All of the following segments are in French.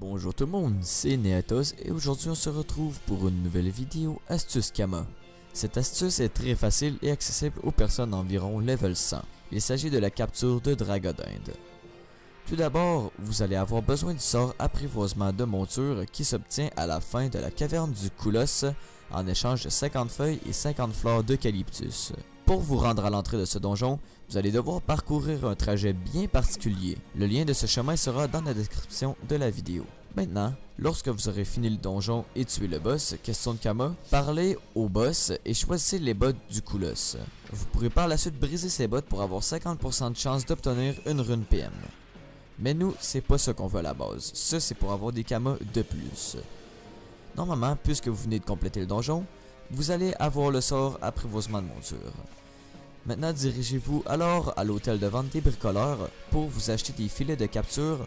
Bonjour tout le monde, c'est Neatos et aujourd'hui on se retrouve pour une nouvelle vidéo Astuce Kama. Cette astuce est très facile et accessible aux personnes environ level 100. Il s'agit de la capture de Dragodinde. Tout d'abord, vous allez avoir besoin du sort apprivoisement de monture qui s'obtient à la fin de la caverne du Colosse en échange de 50 feuilles et 50 fleurs d'eucalyptus. Pour vous rendre à l'entrée de ce donjon, vous allez devoir parcourir un trajet bien particulier. Le lien de ce chemin sera dans la description de la vidéo. Maintenant, lorsque vous aurez fini le donjon et tué le boss, question de Kama, parlez au boss et choisissez les bottes du Colosse. Vous pourrez par la suite briser ces bottes pour avoir 50% de chance d'obtenir une rune PM. Mais nous, c'est pas ce qu'on veut à la base. Ça, c'est pour avoir des Kama de plus. Normalement, puisque vous venez de compléter le donjon, vous allez avoir le sort apprivoisement de monture. Maintenant, dirigez-vous alors à l'hôtel de vente des bricoleurs pour vous acheter des filets de capture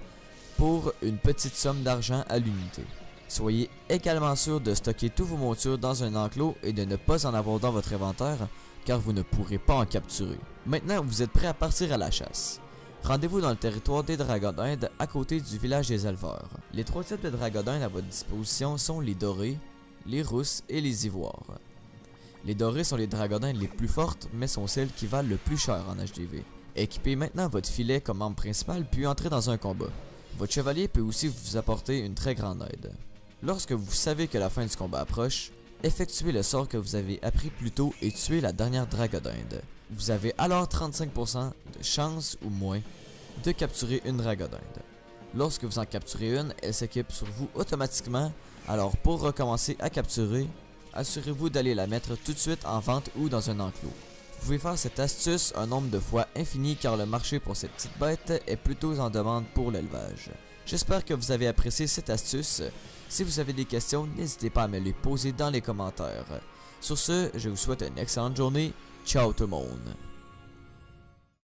pour une petite somme d'argent à l'unité. Soyez également sûr de stocker tous vos montures dans un enclos et de ne pas en avoir dans votre inventaire car vous ne pourrez pas en capturer. Maintenant, vous êtes prêts à partir à la chasse. Rendez-vous dans le territoire des Dragodindes à côté du village des éleveurs. Les trois types de Dragodindes à votre disposition sont les dorés, les rousses et les ivoires. Les dorés sont les Dragodindes les plus fortes mais sont celles qui valent le plus cher en HDV. Équipez maintenant votre filet comme arme principale puis entrez dans un combat. Votre chevalier peut aussi vous apporter une très grande aide. Lorsque vous savez que la fin du combat approche, effectuez le sort que vous avez appris plus tôt et tuez la dernière Dragodinde. Vous avez alors 35% de chance ou moins de capturer une Dragodinde. Lorsque vous en capturez une, elle s'équipe sur vous automatiquement, alors pour recommencer à capturer, assurez-vous d'aller la mettre tout de suite en vente ou dans un enclos. Vous pouvez faire cette astuce un nombre de fois infini car le marché pour cette petite bête est plutôt en demande pour l'élevage. J'espère que vous avez apprécié cette astuce. Si vous avez des questions, n'hésitez pas à me les poser dans les commentaires. Sur ce, je vous souhaite une excellente journée. Ciao tout le monde!